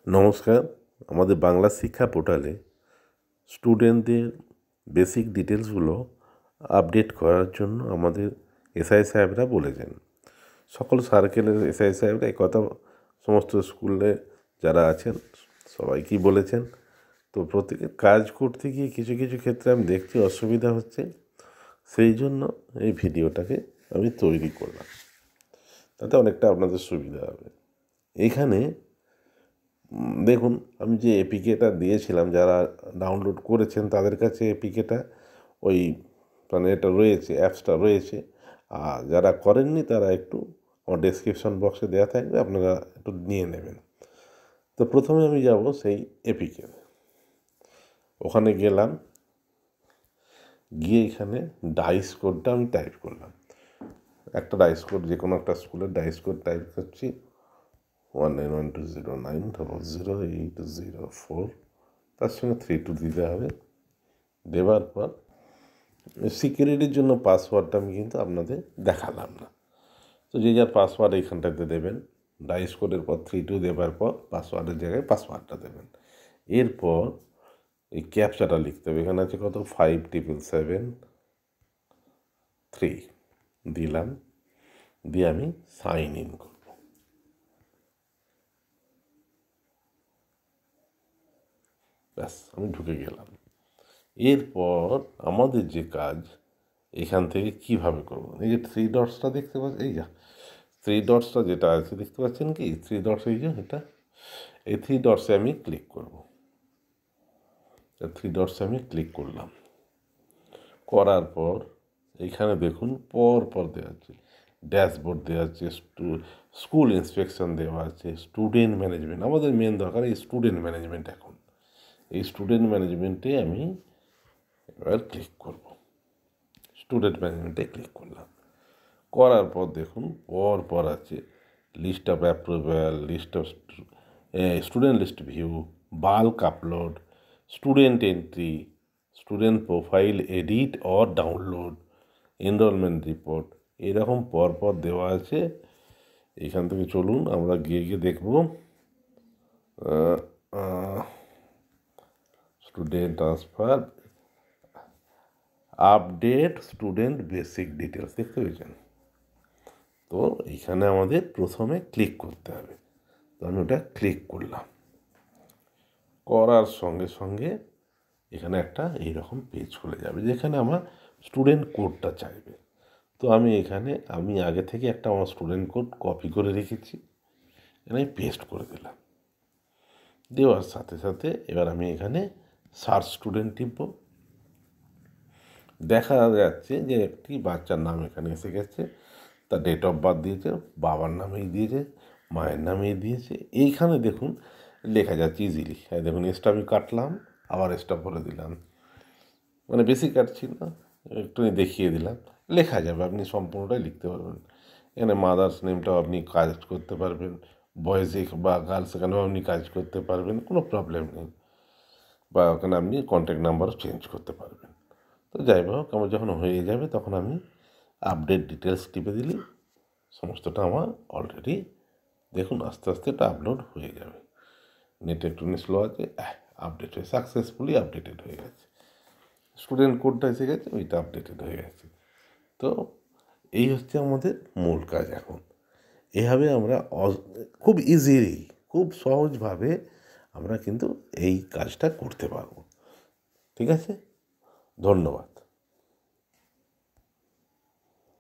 নমস্কার। আমাদের বাংলা শিক্ষা পোর্টালে স্টুডেন্টদের বেসিক ডিটেলসগুলো আপডেট করার জন্য আমাদের এসআই সাহেবরা বলেছেন। সকল সার্কেলের এসআই সাহেবরা একথা সমস্ত স্কুলে যারা আছেন সবাইকেই বলেছেন। তো প্রত্যেকের কাজ করতে গিয়ে কিছু কিছু ক্ষেত্রে আমি দেখতে অসুবিধা হচ্ছে, সেই জন্য এই ভিডিওটাকে আমি তৈরি করলাম, তাতে অনেকটা আপনাদের সুবিধা হবে। এইখানে দেখুন, আমি যে এপিকেটা দিয়েছিলাম, যারা ডাউনলোড করেছেন তাদের কাছে এপিকেটা ওই এটা রয়েছে, অ্যাপসটা রয়েছে। আর যারা করেননি তারা একটু আমার ডেসক্রিপশন বক্সে দেওয়া থাকবে, আপনারা একটু নিয়ে নেবেন। তো প্রথমে আমি যাব সেই এপিকে, ওখানে গেলাম, গিয়ে এখানে ডাইস কোডটা আমি টাইপ করলাম। একটা ডাইস কোড, যে কোনো একটা স্কুলের ডাইস কোড টাইপ করছি, 19120900804, তার সঙ্গে 32 দিতে হবে। দেওয়ার পর সিকিউরিটির জন্য পাসওয়ার্ডটা আমি কিন্তু আপনাদের দেখালাম না, তো যে যার পাসওয়ার্ড এইখানটাতে দেবেন। ডাইস কোডের পর 32 দেওয়ার পর পাসওয়ার্ডের জায়গায় পাসওয়ার্ডটা দেবেন। এরপর এই ক্যাপচাটা লিখতে হবে, এখানে আছে কত 5773 দিলাম, দিয়ে আমি সাইন ইন করব। ব্যাস, আমি ঢুকে গেলাম। এরপর আমাদের যে কাজ, এখান থেকে কিভাবে করব, এই যে 3 ডটসটা দেখতে পাচ্ছেন, এই যা 3 ডটসটা যেটা আছে দেখতে পাচ্ছেন কি, 3 ডটস, এই যে এটা, এই 3 ডটসে আমি ক্লিক করব। 3 ডটসে আমি ক্লিক করলাম, করার পর এইখানে দেখুন পর পর দেওয়া আছে, ড্যাশবোর্ড দেওয়া আছে, স্কুল ইন্সপেকশন দেওয়া আছে, স্টুডেন্ট ম্যানেজমেন্ট। আমাদের মেন দরকার এই স্টুডেন্ট ম্যানেজমেন্ট। এখন এই স্টুডেন্ট ম্যানেজমেন্টে আমি এবার ক্লিক করব। স্টুডেন্ট ম্যানেজমেন্টে ক্লিক করলাম, করার পর দেখুন পর পর আছে list of approval, list of student list view, bulk upload, student entry, student profile edit or download, enrolment report, এরকম পরপর দেওয়া আছে। এখান থেকে চলুন আমরা গিয়ে গিয়ে দেখব। Student transfer, update student basic details, দেখতে পেয়েছেন? তো এইখানে আমাদের প্রথমে ক্লিক করতে হবে, তো আমি ওটা ক্লিক করলাম। করার সঙ্গে সঙ্গে এখানে একটা এইরকম পেজ খুলে যাবে, যেখানে আমার স্টুডেন্ট কোডটা চাইবে। তো আমি এখানে আগে থেকে একটা আমার স্টুডেন্ট কোড কপি করে রেখেছি, এখানে পেস্ট করে দিলাম। দেওয়ার সাথে সাথে এবার আমি এখানে সার্চ স্টুডেন্ট টিপব। দেখা যাচ্ছে যে একটি বাচ্চার নাম এখানে এসে গেছে, তার ডেট অফ বার্থ দিয়েছে, বাবার নামেই দিয়েছে, মায়ের নামেই দিয়েছে। এইখানে দেখুন লেখা যাচ্ছে ইজিলি, দেখুন এসটা আমি কাটলাম, আবার এসটা ভরে দিলাম, মানে বেশি কাটছি না, একটু দেখিয়ে দিলাম, লেখা যাবে, আপনি সম্পূর্ণটাই লিখতে পারবেন। এখানে মাদার্স নেমটাও আপনি কাজ করতে পারবেন, বয়েজ বা গার্লস এখানেও আপনি কাজ করতে পারবেন, কোনো প্রবলেম নেই। বা ওখানে আপনি কন্ট্যাক্ট নাম্বারও চেঞ্জ করতে পারবেন। তো যাই হোক, আমার যখন হয়ে যাবে তখন আমি আপডেট ডিটেলস টিপে দিলে সমস্তটা আমার অলরেডি দেখুন আস্তে আস্তে এটা আপলোড হয়ে যাবে। নেট একটু স্লো আছে, আপডেট হয়ে সাকসেসফুলি আপডেটেড হয়ে গেছে। স্টুডেন্ট কোডটা এসে গেছে, ওইটা আপডেটেড হয়ে গেছে। তো এই হচ্ছে আমাদের মূল কাজ। এখন এভাবে আমরা খুব ইজিলি, খুব সহজভাবে আমরা কিন্তু এই কাজটা করতে পারবো। ঠিক আছে, ধন্যবাদ।